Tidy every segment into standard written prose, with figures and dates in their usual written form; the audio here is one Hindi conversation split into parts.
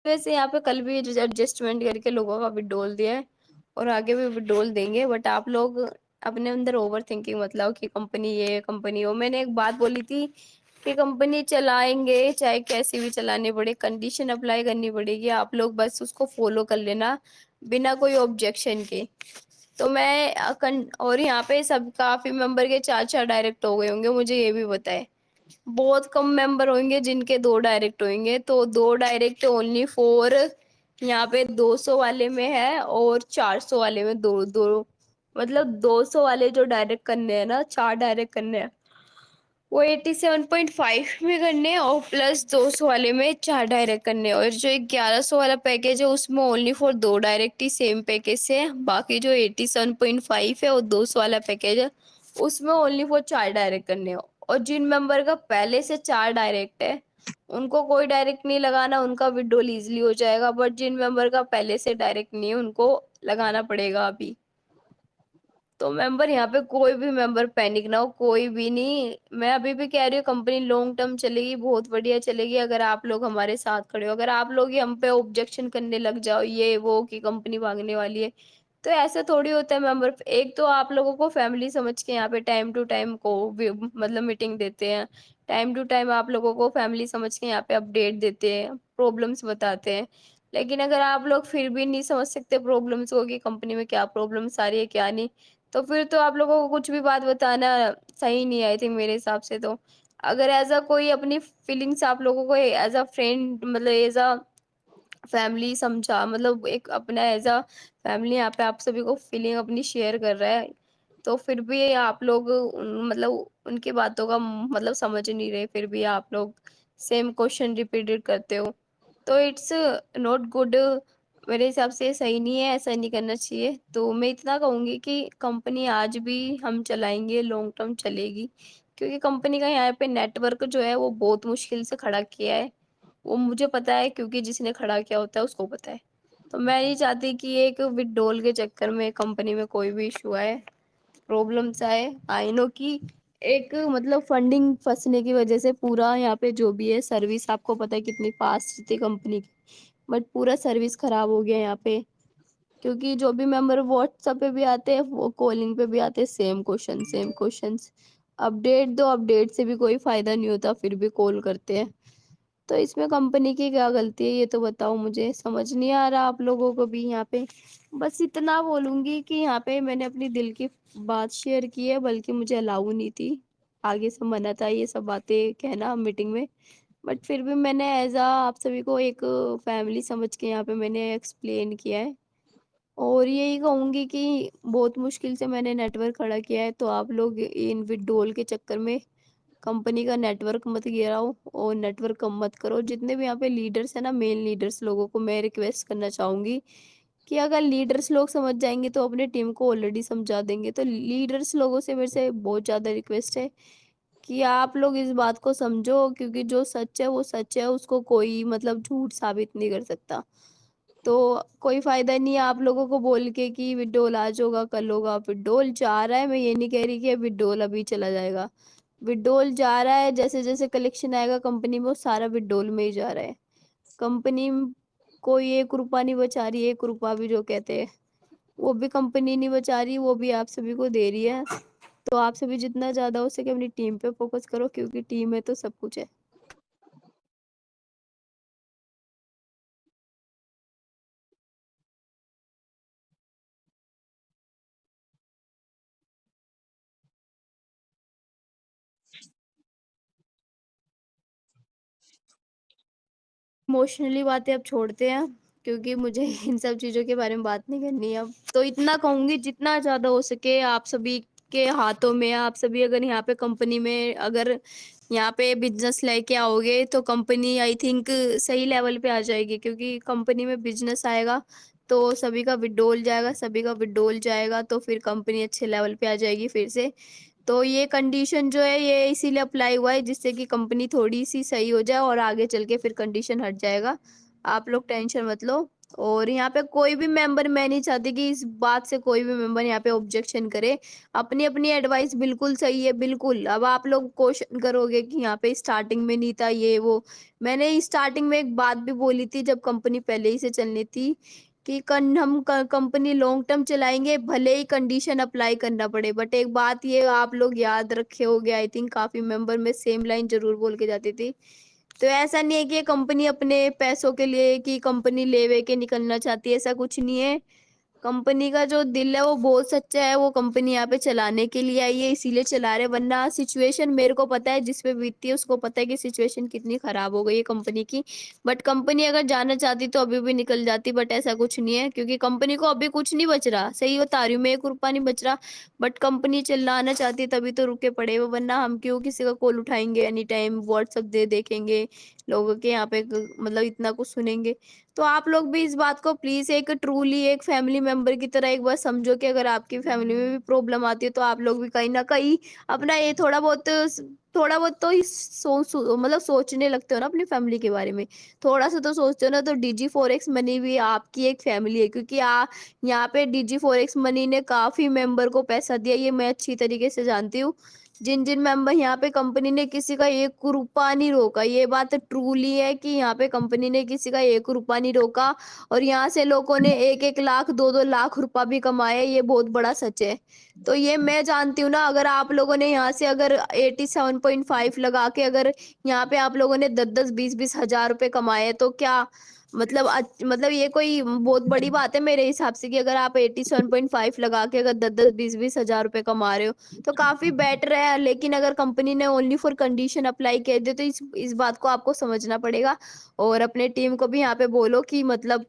वैसे यहाँ पे कल भी एडजस्टमेंट करके लोगों का विड्रॉल दिया है और आगे भी विड्रॉल देंगे, बट आप लोग अपने अंदर ओवर थिंकिंग मत लाओ कि कंपनी ये कंपनी वो। मैंने एक बात बोली थी कि कंपनी चलाएंगे चाहे कैसी भी चलानी पड़े, कंडीशन अप्लाई करनी पड़ेगी, आप लोग बस उसको फॉलो कर लेना बिना कोई ऑब्जेक्शन के। तो मैं और यहाँ पे सब काफी मेंबर के चार चार डायरेक्ट हो गए होंगे, मुझे ये भी पता है। बहुत कम मेंबर होंगे जिनके 2 डायरेक्ट होंगे, तो 2 डायरेक्ट ओनली फॉर यहाँ पे 200 वाले में है और 400 वाले में 2-2, मतलब 200 वाले जो डायरेक्ट करने हैं ना, 4 डायरेक्ट करने हैं, वो 87.5 में करने हैं और प्लस 200 वाले में 4 डायरेक्ट करने हैं। और जो 1100 वाला पैकेज है उसमें only for 2 direct he same package से है। बाकी जो 87.5 है और 200 वाला पैकेज है उसमें ओनली फॉर 4 डायरेक्ट करने हैं। और जिन मेंबर का पहले से 4 डायरेक्ट है उनको कोई डायरेक्ट नहीं लगाना, उनका विड्रॉल इजीली हो जाएगा, बट जिन मेंबर का पहले से डायरेक्ट नहीं है उनको लगाना पड़ेगा अभी। तो मेंबर यहाँ पे कोई भी मेंबर पैनिक ना हो, कोई भी नहीं। मैं अभी भी कह रही हूँ कंपनी लॉन्ग टर्म चलेगी, बहुत बढ़िया चलेगी अगर आप लोग हमारे साथ खड़े हो। अगर आप लोग ही हम पे ऑब्जेक्शन करने लग जाओ ये वो कि कंपनी भागने वाली है, तो ऐसा थोड़ी होता है। मेंबर एक तो आप लोगों को फैमिली समझ के यहाँ पे टाइम टू टाइम को मतलब मीटिंग देते हैं, टाइम टू टाइम आप लोगों को फैमिली समझ के यहाँ पे अपडेट देते हैं, प्रॉब्लम्स बताते हैं। लेकिन अगर आप लोग फिर भी नहीं समझ सकते प्रॉब्लम्स को कि कंपनी में क्या प्रॉब्लम्स आ रही है क्या नहीं, तो फिर तो आप लोगों को कुछ भी बात बताना सही नहीं है आई थिंक मेरे हिसाब से तो। अगर ऐज़ अ कोई अपनी फीलिंग्स आप लोगों को एज़ अ फ्रेंड मतलब एज़ अ फैमिली समझा, मतलब एक अपना एज़ अ फैमिली यहाँ पे आप सभी को फीलिंग अपनी शेयर कर रहा है, तो फिर भी आप लोग मतलब उनकी बातों का मतलब समझ नहीं रहे, फिर भी आप लोग सेम क्वेश्चन रिपीटेड करते हो। तो इट्स नॉट गुड, मेरे हिसाब से सही नहीं है, ऐसा नहीं करना चाहिए। तो मैं इतना कहूँगी कि कंपनी आज भी हम चलाएँगे, लॉन्ग टर्म चलेगी, क्योंकि कंपनी का यहाँ पे नेटवर्क जो है वो बहुत मुश्किल से खड़ा किया है। वो मुझे पता है क्योंकि जिसने खड़ा किया होता है उसको पता है। तो मैं नहीं चाहती कि एक विथड्रॉल के चक्कर में कंपनी में कोई भी इश्यू आए, प्रॉब्लम्स आए। आई नो कि एक मतलब फंडिंग फँसने की वज़ह से पूरा यहाँ पे जो भी है सर्विस आपको पता है कितनी फ़ास्ट थी कंपनी की, बट पूरा सर्विस ख़राब हो गया यहाँ पे। क्योंकि जो भी मेंबर व्हाट्सएप पे भी आते हैं, वो कॉलिंग पे भी आते हैं, सेम क्वेश्चंस। अपडेट दो, अपडेट से भी कोई फ़ायदा नहीं होता, फिर भी कॉल करते हैं। तो इसमें कंपनी की क्या गलती है ये तो बताओ मुझे, समझ नहीं आ रहा आप लोगों को भी यहाँ पे। बस इतना बोलूँगी कि यहाँ पे मैंने अपनी दिल की बात शेयर की है, बल्कि मुझे अलाउ नहीं थी। आगे से मना था ये सब बातें कहना मीटिंग में। बट फिर भी मैंने एज़ अ आप सभी को एक फैमिली समझ के यहाँ पे मैंने एक्सप्लेन किया है। और यही कहूँगी कि बहुत मुश्किल से मैंने नेटवर्क खड़ा किया है, तो आप लोग इन विथड्रॉल के चक्कर में कंपनी का नेटवर्क मत गिराओ और नेटवर्क कम मत करो। जितने भी यहाँ पे लीडर्स हैं ना, मेन लीडर्स लोगों को मैं रिक्वेस्ट करना चाहूँगी कि अगर लीडर्स लोग समझ जाएँगे तो अपनी टीम को ऑलरेडी समझा देंगे। तो लीडर्स लोगों से मेरे से बहुत ज़्यादा रिक्वेस्ट है कि आप लोग इस बात को समझो, क्योंकि जो सच है वो सच है, उसको कोई मतलब झूठ साबित नहीं कर सकता। तो कोई फ़ायदा नहीं है आप लोगों को बोल के कि विथड्रॉल आज होगा, कल होगा। विथड्रॉल जा रहा है, मैं ये नहीं कह रही कि विथड्रॉल अभी चला जाएगा। विथड्रॉल जा रहा है, जैसे-जैसे कलेक्शन आएगा कंपनी में वो सारा विथड्रॉल में ही जा रहा है। कंपनी को 1 रुपया नहीं बचा रही है, 1 रुपया भी जो कहते हैं, वो भी कंपनी नहीं बचा रही, वो भी आप सभी को दे रही है। तो आप सभी जितना ज़्यादा हो सके अपनी टीम पे फ़ोकस करो, क्योंकि टीम है तो सब कुछ है। इमोशनली बातें अब छोड़ते हैं, क्योंकि मुझे इन सब चीज़ों के बारे में बात नहीं करनी है अब। तो इतना कहूँगी जितना ज़्यादा हो सके आप सभी के हाथों में है, आप सभी अगर यहाँ पे कंपनी में अगर यहाँ पे बिज़नेस लेके आओगे तो कंपनी आई थिंक सही लेवल पे आ जाएगी, क्योंकि कंपनी में बिज़नेस आएगा तो सभी का विथड्रॉल जाएगा, सभी का विथड्रॉल जाएगा तो फिर कंपनी अच्छे लेवल पे आ जाएगी फिर से। तो ये कंडीशन जो है ये इसीलिए अप्लाई हुआ है जिससे कि कंपनी थोड़ी-सी सही हो जाए और आगे चल के फिर कंडीशन हट जाएगा। आप लोग टेंशन मत लो। और यहाँ पे कोई भी मेंबर, मैं नहीं चाहती कि इस बात से कोई भी मेंबर यहाँ पे ऑब्जेक्शन करे। अपनी-अपनी एडवाइस बिल्कुल सही है, बिल्कुल। अब आप लोग क्वेश्चन करोगे कि यहाँ पे स्टार्टिंग में नहीं था ये वो। मैंने स्टार्टिंग में एक बात भी बोली थी जब कंपनी पहले ही से चलनी थी कि कन हम क कंपनी लॉन्ग टर्म चलाएँगे, भले ही कंडीशन अप्लाई करना पड़े। बट एक बात ये आप लोग याद रखे होंगे, आई थिंक काफ़ी मेंबर में सेम लाइन ज़रूर बोल के जाती थी। तो ऐसा नहीं है कि ये कंपनी अपने पैसों के लिए कि कंपनी ले-वे के निकलना चाहती है, ऐसा कुछ नहीं है। कंपनी का जो दिल है वो बहुत सच्चा है, वो कंपनी यहाँ पे चलाने के लिए आई है, इसीलिए चला रहे, वरना सिचुएशन मेरे को पता है, जिस पे बीतती है उसको पता है कि सिचुएशन कितनी खराब हो गई है कंपनी की। बट कंपनी अगर जाना चाहती तो अभी भी निकल जाती, बट ऐसा कुछ नहीं है क्योंकि कंपनी को अभी कुछ नहीं बच रहा, सही बता रही हूँ मैं, ₹1 नहीं बच रहा। बट कंपनी चिल्लाना चाहती है तभी तो रुके पड़े हो, वरना हम क्यों किसी का कॉल उठाएँगे एनी टाइम, व्हाट्सएप दे देखेंगे, लोगों के यहाँ पे ग मतलब इतना कुछ सुनेंगे। तो आप लोग भी इस बात को प्लीज़ एक ट्रूली एक फैमिली मेंबर की तरह एक बार समझो कि अगर आपकी फैमिली में भी प्रॉब्लम आती है तो आप लोग भी कहीं न कहीं अपना ये थोड़ा बहुत तो इस सो मतलब सोचने लगते हो ना अपनी फैमिली के बारे में। थोड़ा-सा तो सोचते हो ना, तो डिजी फॉरेक्स मनी भी आपकी एक फैमिली है, क्योंकि यहाँ पे डिजी फॉरेक्स मनी ने काफ़ी मेंबर को पैसा दिया, ये मैं अच्छी तरीके से जानती हूँ। जिन-जिन मेंबर यहाँ पे कंपनी ने किसी का ₹1 नहीं रोका, ये बात ट्रूली है कि यहाँ पे कंपनी ने किसी का ₹1 नहीं रोका और यहाँ से लोगों ने 1-1 लाख, 2-2 लाख रुपया भी कमाया, ये बहुत बड़ा सच है। तो ये मैं जानती हूँ ना, अगर आप लोगों ने यहाँ से अगर 87.5 लगा के अगर यहाँ पे आप लोगों ने 10-10, 20-20 हज़ार रुपए कमाए, तो क्या मतलब मतलब ये कोई बहुत बड़ी बात है मेरे हिसाब से कि अगर आप 87.5 लगा के अगर 10-10, 20-20 हज़ार रुपए कमा रहे हो, तो काफ़ी बेटर है। लेकिन अगर कंपनी ने ओनली फॉर कंडीशन अप्लाई कर दिया, तो इस बात को आपको समझना पड़ेगा और अपने टीम को भी यहाँ पे बोलो कि मतलब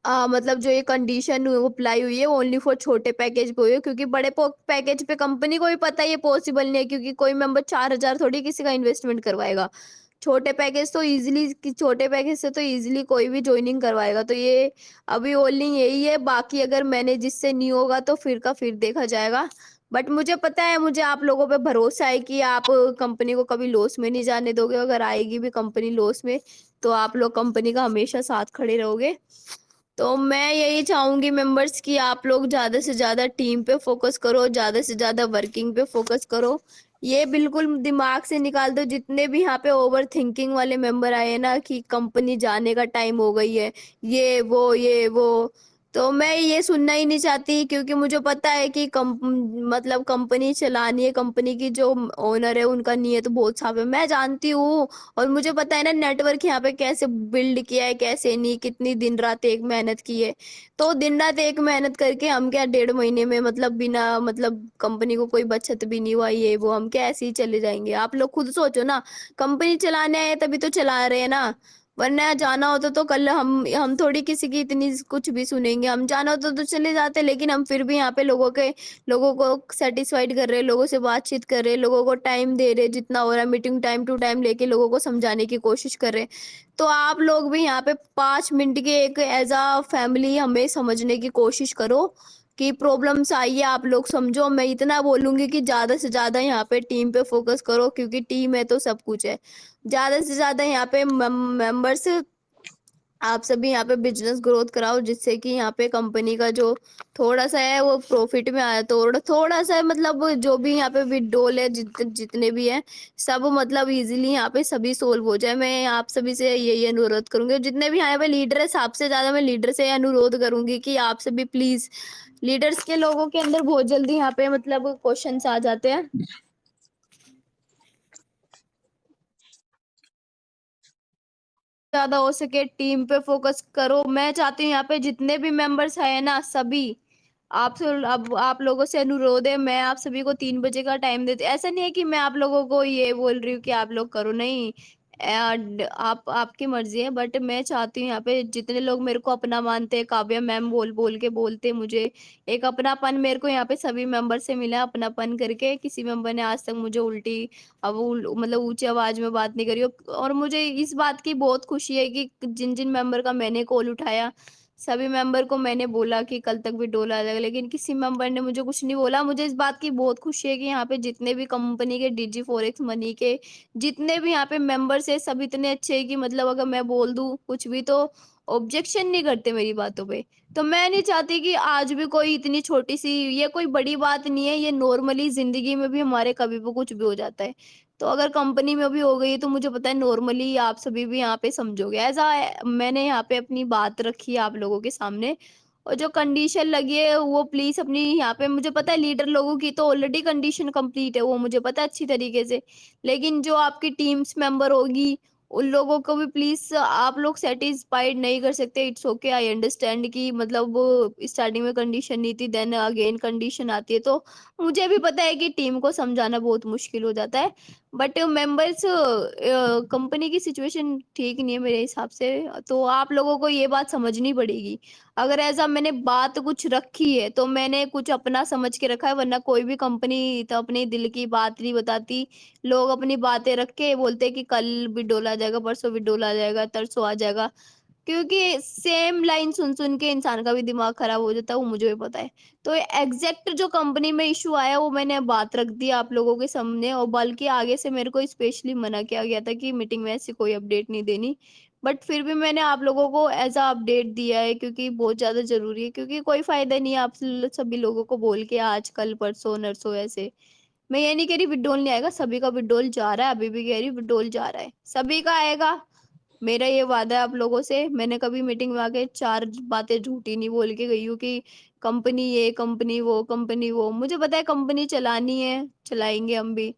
जो ये कंडीशन अप्लाई हुई है ओनली फॉर छोटे पैकेज पे हुई है, क्योंकि बड़े पैकेज पे कंपनी को भी पता है ये पॉसिबल नहीं है, क्योंकि कोई मेंबर 4,000 थोड़ी किसी का इन्वेस्टमेंट करवाएगा। छोटे पैकेज से तो इजीली कोई भी ज्वाइनिंग करवाएगा, तो ये अभी ओनली यही है। बाकी अगर मैंने जिससे नहीं होगा तो फिर का फिर देखा जाएगा। बट मुझे पता है, मुझे आप लोगों पे भरोसा है कि आप कंपनी को कभी लॉस में नहीं जाने दोगे। अगर आएगी भी कंपनी लॉस में, तो आप लोग कंपनी का हमेशा साथ खड़े रहोगे। तो मैं यही चाहूँगी मेंबर्स कि आप लोग ज़्यादा से ज़्यादा टीम पे फ़ोकस करो, ज़्यादा से ज़्यादा वर्किंग पे फ़ोकस करो। ये बिल्कुल दिमाग से निकाल दो, जितने भी यहाँ पे ओवरथिंकिंग वाले मेंबर आए हैं ना कि कंपनी जाने का टाइम हो गई है, ये वो। तो मैं ये सुनना ही नहीं चाहती, क्योंकि मुझे पता है कि मतलब कंपनी चलानी है, कंपनी की जो ओनर है उनका नियत बहुत साफ है, मैं जानती हूँ। और मुझे पता है ना नेटवर्क यहाँ पे कैसे बिल्ड किया है, कैसे नहीं, कितनी दिन रात एक मेहनत की है। तो दिन रात एक मेहनत करके हम क्या 1.5 महीने में मतलब बिना मतलब कंपनी को कोई बचत भी नहीं हुआ, ये वो हम क्या ऐसे ही चले जाएँगे? आप लोग खुद सोचो ना, कंपनी चलाने आए तभी तो चला रहे हैं ना, वरना जाना होता तो कल हम थोड़ी किसी की इतनी कुछ भी सुनेंगे, हम जाना होता तो चले जाते, लेकिन हम फिर भी यहाँ पे लोगों को सैटिस्फाइड कर रहे हैं, लोगों से बातचीत कर रहे हैं, लोगों को टाइम दे रहे हैं, जितना हो रहा है मीटिंग टाइम टू टाइम लेके लोगों को समझाने की कोशिश कर रहे हैं। तो आप लोग भी यहाँ पे 5 मिनट के एक एज़ अ फैमिली हमें समझने की कोशिश करो कि प्रॉब्लम्स आई है, आप लोग समझो। मैं इतना बोलूँगी कि ज़्यादा से ज़्यादा यहाँ पे टीम पे फ़ोकस करो, क्योंकि टीम है तो सब कुछ है। ज़्यादा से ज़्यादा यहाँ पे मेंबर्स आप सभी यहाँ पे बिज़नेस ग्रोथ कराओ, जिससे कि यहाँ पे कंपनी का जो थोड़ा-सा है वो प्रॉफिट में आए, थोड़ा-सा मतलब जो भी यहाँ पे विथड्रॉल है जितने भी हैं, सब मतलब ईज़िली यहाँ पे सभी सॉल्व हो जाए। मैं आप सभी से यही अनुरोध करूँगी, जितने भी यहाँ पे लीडर हैं, सबसे ज़्यादा मैं लीडर से अनुरोध करूँगी कि आप सभी प्लीज़, लीडर्स के लोगों के अंदर बहुत जल्दी यहाँ पे मतलब क्वेश्चन्स आ जाते हैं। ज़्यादा हो सके टीम पे फ़ोकस करो। मैं चाहती हूँ यहाँ पे जितने भी मेंबर्स हैं ना सभी, आपसे अब आप लोगों से अनुरोध है, मैं आप सभी को 3 बजे का टाइम देती, ऐसा नहीं है कि मैं आप लोगों को ये बोल रही हूँ कि आप लोग करो, नहीं। आप आपकी मर्ज़ी है, बट मैं चाहती हूँ यहाँ पे जितने लोग मेरे को अपना मानते हैं, काव्या मैम बोल-बोल के बोलते हैं मुझे, एक अपनापन मेरे को यहाँ पे सभी मेंबर से मिला है, अपनापन करके। किसी मेंबर ने आज तक मुझे उल्टी अब मतलब ऊँची आवाज़ में बात नहीं करी हो, और मुझे इस बात की बहुत खुशी है कि जिन-जिन मेंबर का मैंने कॉल उठाया, सभी मेंबर को मैंने बोला कि कल तक विड्रॉल आ जाएगा, लेकिन किसी मेंबर ने मुझे कुछ नहीं बोला। मुझे इस बात की बहुत खुशी है कि यहाँ पे जितने भी कंपनी के डीजी फॉरेक्स मनी के जितने भी यहाँ पे मेंबर्स है, सब इतने अच्छे हैं कि मतलब अगर मैं बोल दूं कुछ भी तो ऑब्जेक्शन नहीं करते मेरी बातों पे। तो मैं नहीं चाहती कि आज भी कोई इतनी छोटी सी, ये कोई बड़ी बात नहीं है, ये नॉर्मली जिंदगी में भी हमारे कभी भी कुछ भी हो जाता है। तो अगर कंपनी में भी हो गई तो मुझे पता है नॉर्मली आप सभी भी यहाँ पे समझोगे। ऐसा मैंने यहाँ पे अपनी बात रखी है आप लोगों के सामने, और जो कंडीशन लगी है वो प्लीज अपनी यहाँ पे, मुझे पता है लीडर लोगों की तो ऑलरेडी कंडीशन कंप्लीट है, वो मुझे पता है अच्छी तरीके से। लेकिन जो आपकी टीम्स मेंबर होगी उन लोगों को भी प्लीज आप लोग सेटिस्फाइड नहीं कर सकते। इट्स ओके, आई अंडरस्टैंड कि मतलब स्टार्टिंग में कंडीशन नहीं थी, देन अगेन कंडीशन आती है, तो मुझे भी पता है कि टीम को समझाना बहुत मुश्किल हो जाता है। बट मेंबर्स कंपनी की सिचुएशन ठीक नहीं है मेरे हिसाब से, तो आप लोगों को ये बात समझनी पड़ेगी। अगर ऐसा मैंने बात कुछ रखी है तो मैंने कुछ अपना समझ के रखा है, वरना कोई भी कंपनी तो अपने दिल की बात नहीं बताती। लोग अपनी बातें रख के बोलते हैं कि कल भी डोला जाएगा, परसों भी डोला जाएगा, तरसों आ जाएगा। क्योंकि सेम लाइन सुन-सुन के इंसान का भी दिमाग खराब हो जाता है, वो मुझे भी पता है। तो एग्ज़ैक्ट जो कंपनी में इश्यू आया वो मैंने बात रख दी आप लोगों के सामने, और बल्कि आगे से मेरे को स्पेशली मना किया गया था कि मीटिंग में ऐसी कोई अपडेट नहीं देनी। बट फिर भी मैंने आप लोगों को एज़ अ अपडेट दिया है क्योंकि बहुत ज़्यादा ज़रूरी है, क्योंकि कोई फ़ायदा नहीं है आप सभी लोगों को बोल के आज, कल, परसों, नरसों ऐसे। मैं ये नहीं कह रही विथड्रॉल नहीं आएगा, सभी का विथड्रॉल जा रहा है, अभी भी कह रही हूँ विथड्रॉल जा रहा है, सभी का आएगा। मेरा ये वादा है आप लोगों से, मैंने कभी मीटिंग में आके 4 बातें झूठी नहीं बोल के गई हूँ कि कंपनी ये, कंपनी वो, कंपनी वो। मुझे पता है कंपनी चलानी है, चलाएँगे हम भी।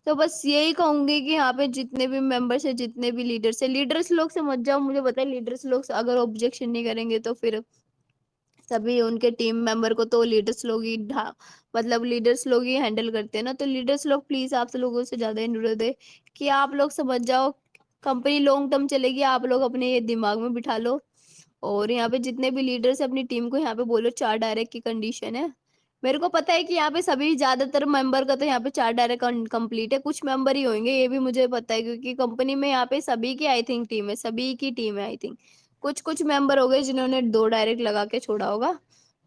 तो बस यही कहूँगी कि यहाँ पे जितने भी मेंबर्स हैं, जितने भी लीडर्स हैं, लीडर्स लोग से मत जाओ, मुझे पता है लीडर्स लोग अगर ऑब्जेक्शन नहीं करेंगे तो फिर सभी उनके टीम मेंबर को तो लीडर्स लोग ही मतलब लीडर्स लोग ही हैंडल करते हैं ना, तो लीडर्स लोग प्लीज आपसे लोगों से ज्यादा अनुरोध है कि आप लोग समझ जाओ, कंपनी लॉन्ग टर्म चलेगी, आप लोग अपने ये दिमाग में बिठा लो। और यहाँ पे जितने भी लीडर्स है अपनी टीम को यहाँ पे बोलो 4 डायरेक्ट की कंडीशन है। मेरे को पता है कि यहाँ पे सभी ज्यादातर मेंबर का तो यहाँ पे 4 डायरेक्ट कंप्लीट है, कुछ मेंबर ही होंगे, ये भी मुझे पता है क्योंकि कंपनी में यहाँ पे सभी की आई थिंक टीम है, सभी की टीम है आई थिंक। कुछ कुछ मेंबर हो गए जिन्होंने 2 डायरेक्ट लगा के छोड़ा होगा,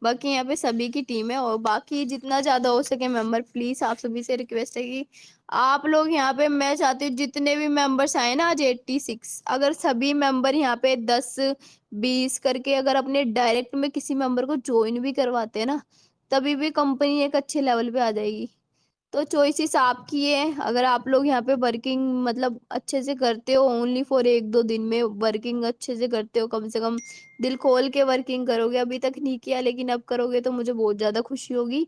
बाकी यहाँ पे सभी की टीम है। और बाकी जितना ज्यादा हो सके मेंबर, प्लीज आप सभी से रिक्वेस्ट है कि आप लोग यहाँ पे, मैं चाहती हूँ जितने भी मेंबर्स आए ना आज 86, अगर सभी मेंबर यहाँ पे 10-20 करके अगर अपने डायरेक्ट में किसी मेंबर को ज्वाइन भी करवाते हैं ना, तभी भी कंपनी एक अच्छे लेवल पे आ जाएगी। तो चॉइसेस आपकी है, अगर आप लोग यहाँ पे वर्किंग मतलब अच्छे से करते हो, ओनली फॉर 1-2 दिन में वर्किंग अच्छे से करते हो, कम से कम दिल खोल के वर्किंग करोगे, अभी तक नहीं किया लेकिन अब करोगे तो मुझे बहुत ज्यादा खुशी होगी।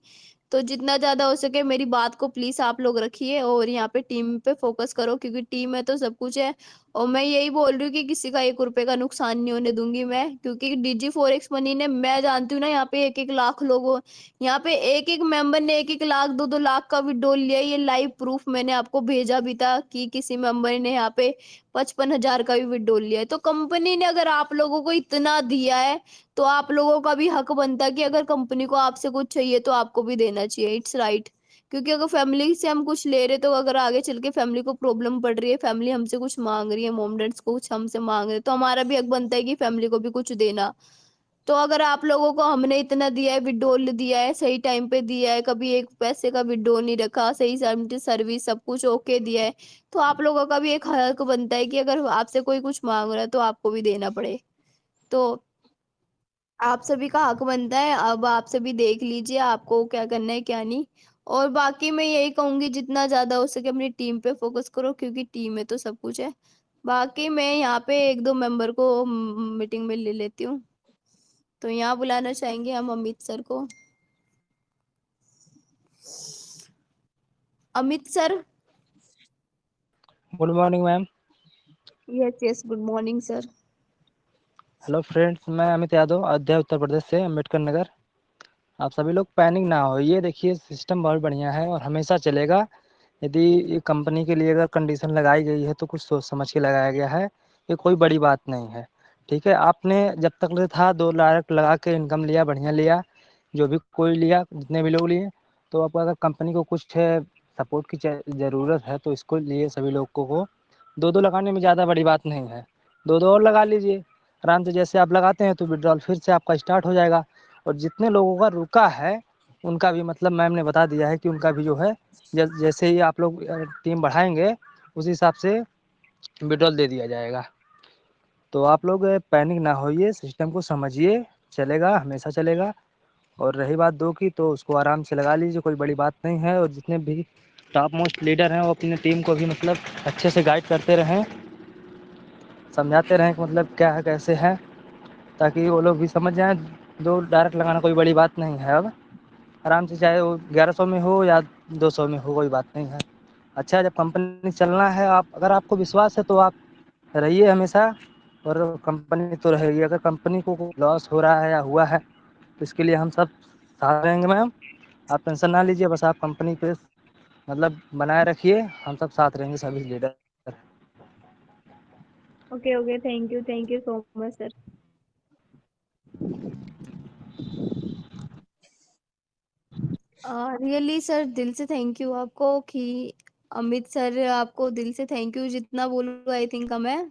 तो जितना ज्यादा हो सके मेरी बात को प्लीज आप लोग रखिए और यहाँ पे टीम पे फोकस करो, क्योंकि टीम है तो सब कुछ है। और मैं यही बोल रही हूँ कि किसी का 1 रुपए का नुकसान नहीं होने दूंगी मैं, क्योंकि डीजी फॉरेक्स मनी ने, मैं जानती हूँ ना यहाँ पे 1-1 लाख लोगों, यहाँ पे एक-एक मेंबर ने 1-1 लाख 2-2 लाख का विड्रॉल लिया है। ये लाइव प्रूफ मैंने आपको भेजा भी था कि किसी मेंबर ने यहाँ पे 55,000 का भी विड्रॉल लिया है। तो कंपनी ने अगर आप लोगों को इतना दिया है तो आप लोगों का भी हक बनता है कि अगर कंपनी को आपसे कुछ चाहिए तो आपको भी देना चाहिए। It's right. क्योंकि अगर फैमिली से हम कुछ ले रहे तो अगर आगे चल के फैमिली को प्रॉब्लम पड़ रही है, फैमिली हमसे कुछ मांग रही है, मॉम डैड्स को कुछ हमसे मांग रहे हैं, तो हमारा भी हक बनता है कि फैमिली को भी कुछ देना। तो अगर आप लोगों को हमने इतना दिया है, विड्रॉल दिया है, सही टाइम पे दिया है, कभी एक पैसे का विड्रॉल नहीं रखा, सही सर्विस सब कुछ ओके दिया है, तो आप लोगों का भी एक हक बनता है कि अगर आपसे कोई कुछ मांग रहा है तो आपको भी देना पड़े। तो आप सभी का हक बनता है, अब आप सभी देख लीजिए आपको क्या करना है क्या नहीं। और बाकी मैं यही कहूंगी जितना ज्यादा हो सके अपनी टीम पे फोकस करो, क्योंकि टीम में तो सब कुछ है। बाकी मैं यहाँ पे 1-2 मेंबर को मीटिंग में ले लेती हूँ। तो यहाँ बुलाना चाहेंगे हम अमित सर को। Amit sir. Good morning ma'am. Yes yes, good morning sir. Hello friends, मैं अमित यादव, अयोध्या उत्तर प्रदेश से, अम्बेडकर नगर। आप सभी लोग पैनिक ना हो, ये देखिए सिस्टम बहुत बढ़िया है और हमेशा चलेगा। यदि ये कंपनी के लिए अगर कंडीशन लगाई गई है तो कुछ सोच समझ के लगाया गया है, ये कोई बड़ी बात नहीं है। ठीक है, आपने जब तक ले था 2 लाख लगा के इनकम लिया, बढ़िया लिया, जो भी कोई लिया, जितने भी लोग लिए, तो अब अगर कंपनी को कुछ सपोर्ट की ज़रूरत है तो इसको लिए सभी लोगों को 2-2 लगाने में ज़्यादा बड़ी बात नहीं है। 2-2 और लगा लीजिए। आराम से जैसे आप लगाते हैं तो विड्रॉल फिर से आपका स्टार्ट हो जाएगा। और जितने लोगों का रुका है उनका भी मतलब मैम ने बता दिया है कि उनका भी जो है जैसे ही आप लोग टीम बढ़ाएंगे उस हिसाब से विड्रॉल दे दिया जाएगा। तो आप लोग पैनिक ना होइए, सिस्टम को समझिए, चलेगा, हमेशा चलेगा। और रही बात 2 की तो उसको आराम से लगा लीजिए, कोई बड़ी बात नहीं है। और जितने भी टॉप मोस्ट लीडर हैं वो अपनी टीम को भी मतलब अच्छे से गाइड करते रहें, समझाते रहें कि मतलब क्या है कैसे है, ताकि वो लोग भी समझ जाएँ। 2 डायरेक्ट लगाना कोई बड़ी बात नहीं है अब। आराम से चाहे वो 1100 में हो या 200 में हो, कोई बात नहीं है। अच्छा, जब कंपनी चलना है, आप अगर आपको विश्वास है तो आप रहिए हमेशा, और कंपनी तो रहेगी। अगर कंपनी को लॉस हो रहा है या हुआ है तो इसके लिए हम सब साथ रहेंगे मैम, आप टेंशन ना लीजिए। बस आप कंपनी पे मतलब बनाए रखिए, हम सब साथ रहेंगे सभी leader. Okay, thank you so much sir. Really sir, दिल से थैंक यू आपको कि अमित सर, आपको दिल से थैंक यू, जितना बोलूँ आई थिंक कम है।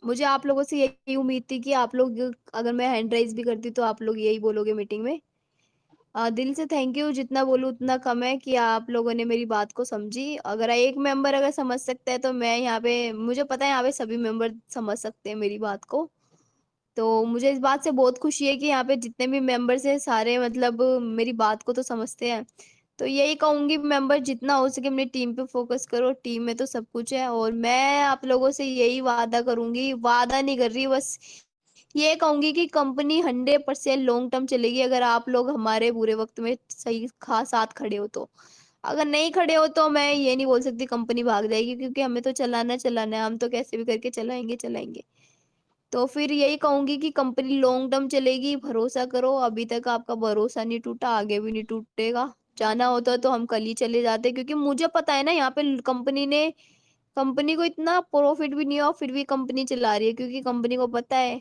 मुझे आप लोगों से यही उम्मीद थी कि आप लोग, अगर मैं हैंड राइज भी करती तो आप लोग यही बोलोगे मीटिंग में। दिल से थैंक यू, जितना बोलूँ उतना कम है कि आप लोगों ने मेरी बात को समझी। अगर एक मेंबर अगर समझ सकता है तो मैं यहाँ पे, मुझे पता है यहाँ पे सभी मेंबर समझ सकते हैं मेरी बात को। तो मुझे इस बात से बहुत खुशी है कि यहाँ पे जितने भी मेंबर्स हैं सारे मतलब मेरी बात को तो समझते हैं। तो यही कहूँगी, मेंबर जितना हो सके अपनी टीम पे फोकस करो, टीम में तो सब कुछ है। और मैं आप लोगों से यही वादा करूँगी, वादा नहीं कर रही, बस ये कहूँगी कि कंपनी 100% लॉन्ग टर्म चलेगी अगर आप लोग हमारे बुरे वक़्त में सही खा साथ खड़े हो तो। अगर नहीं खड़े हो तो मैं ये नहीं बोल सकती कंपनी भाग जाएगी, क्योंकि हमें तो चलाना है, हम तो कैसे भी करके चलाएँगे। तो फिर यही कहूँगी कि कंपनी लॉन्ग टर्म चलेगी, भरोसा करो। अभी तक आपका भरोसा नहीं टूटा, आगे भी नहीं टूटेगा। जाना होता तो हम कल ही चले जाते, क्योंकि मुझे पता है ना यहाँ पे कंपनी को इतना प्रॉफिट भी नहीं हुआ, फिर भी कंपनी चला रही है, क्योंकि कंपनी को पता है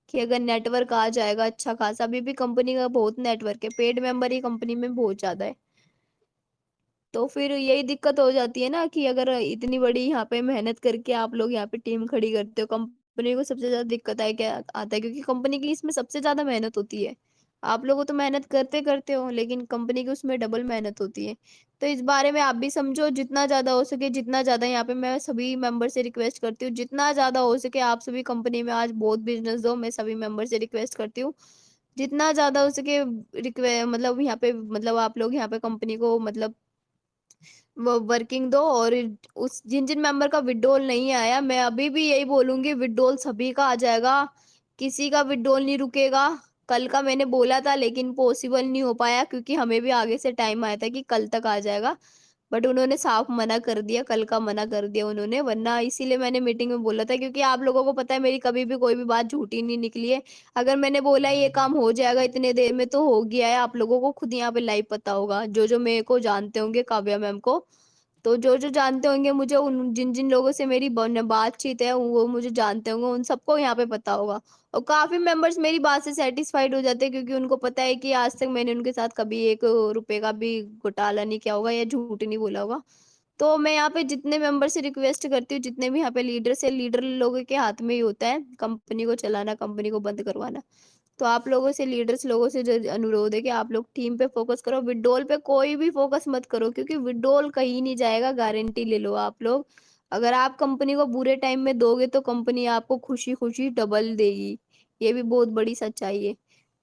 कि अगर नेटवर्क आ जाएगा अच्छा खासा, अभी भी कंपनी का बहुत नेटवर्क है, पेड मेंबर ही कंपनी में बहुत ज़्यादा है। तो फिर यही दिक्कत हो जाती है ना कि अगर इतनी बड़ी यहाँ पे मेहनत करके आप लोग यहाँ पे टीम खड़ी करते हो, कंपनी को सबसे ज्यादा दिक्कत है क्या आता है, क्योंकि कंपनी की इसमें सबसे ज्यादा मेहनत होती है। आप लोगों तो मेहनत करते करते हो, लेकिन कंपनी की उसमें डबल मेहनत होती है। तो इस बारे में आप भी समझो, जितना ज्यादा हो सके, जितना ज्यादा यहाँ पे मैं सभी मेंबर से रिक्वेस्ट करती हूँ, जितना ज्यादा हो सके आप सभी कंपनी में आज बहुत बिजनेस दो, मैं सभी मेंबर से रिक्वेस्ट करती हूँ। जितना ज्यादा हो सके रिक्वे मतलब यहाँ पे मतलब आप लोग यहाँ पे कंपनी को मतलब वो वर्किंग दो। और उस जिन जिन मेंबर का विड्रॉल नहीं आया, मैं अभी भी यही बोलूंगी, विड्रॉल सभी का आ जाएगा, किसी का विड्रॉल नहीं रुकेगा। कल का मैंने बोला था लेकिन पॉसिबल नहीं हो पाया, क्योंकि हमें भी आगे से टाइम आया था कि कल तक आ जाएगा, बट उन्होंने साफ मना कर दिया, कल का मना कर दिया उन्होंने। वरना इसीलिए मैंने मीटिंग में बोला था, क्योंकि आप लोगों को पता है मेरी कभी भी कोई भी बात झूठी नहीं निकली है। अगर मैंने बोला ये काम हो जाएगा इतने देर में तो हो गया है, आप लोगों को खुद यहाँ पे लाइव पता होगा, जो जो मेरे को जानते होंगे, काव्या मैम को। तो जो जो जानते होंगे मुझे, उन जिन जिन लोगों से मेरी बातचीत है वो मुझे जानते होंगे, उन सबको यहाँ पे पता होगा। और काफी मेंबर्स मेरी बात से सेटिस्फाइड हो जाते हैं, क्योंकि उनको पता है कि आज तक मैंने उनके साथ कभी 1 रुपए का भी घोटाला नहीं किया होगा या झूठ नहीं बोला होगा। तो मैं यहाँ पे जितने मेंबर से रिक्वेस्ट करती हूँ, जितने भी यहाँ पे लीडर से, लीडर लोगों के हाथ में ही होता है कंपनी को चलाना, कंपनी को बंद करवाना। तो आप लोगों से, लीडर्स लोगों से जो अनुरोध है कि आप लोग टीम पे फोकस करो, विड्रॉल पे कोई भी फोकस मत करो, क्योंकि विड्रॉल कहीं नहीं जाएगा, गारंटी ले लो आप लोग। अगर आप कंपनी को बुरे टाइम में दोगे तो कंपनी आपको खुशी खुशी डबल देगी, ये भी बहुत बड़ी सच्चाई है।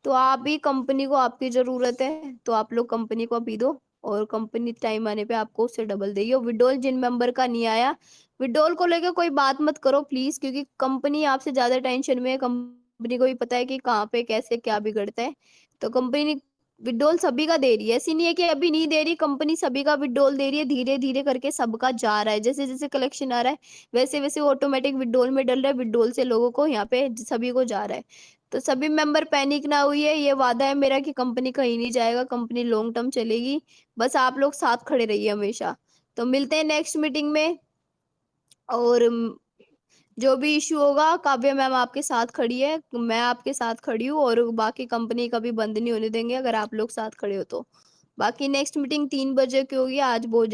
तो आप भी, कंपनी को आपकी जरूरत है तो आप लोग कंपनी को अभी दो, और कंपनी टाइम आने पे आपको उससे डबल देगी। और विड्रॉल जिन मेंबर का नहीं आया, विड्रॉल को लेकर कोई बात मत करो प्लीज, क्योंकि कंपनी आपसे ज्यादा टेंशन में है, कंपनी को भी पता है कि कहाँ पे कैसे क्या बिगड़ता है। तो कंपनी विड्रॉल सभी का दे रही है, ऐसी नहीं है कि अभी नहीं दे रही, कंपनी सभी का विड्रॉल दे रही है, धीरे धीरे करके सबका जा रहा है, जैसे जैसे कलेक्शन आ रहा है वैसे वैसे ऑटोमेटिक विड्रॉल में डल रहा है, विड्रॉल से लोगों को यहाँ पे सभी को जा रहा है। तो सभी मेंबर पैनिक ना हुई है, ये वादा है मेरा कि कंपनी कहीं नहीं जाएगा, कंपनी लॉन्ग टर्म चलेगी। बस आप लोग साथ खड़े रहिए हमेशा। तो मिलते हैं नेक्स्ट मीटिंग में। और जो भी इश्यू होगा, काव्या मैम आपके साथ खड़ी है, मैं आपके साथ खड़ी हूँ, और बाकी कंपनी कभी बंद नहीं होने देंगे अगर आप लोग साथ खड़े हो तो। बाकी नेक्स्ट मीटिंग 3 बजे की होगी, आज बहुत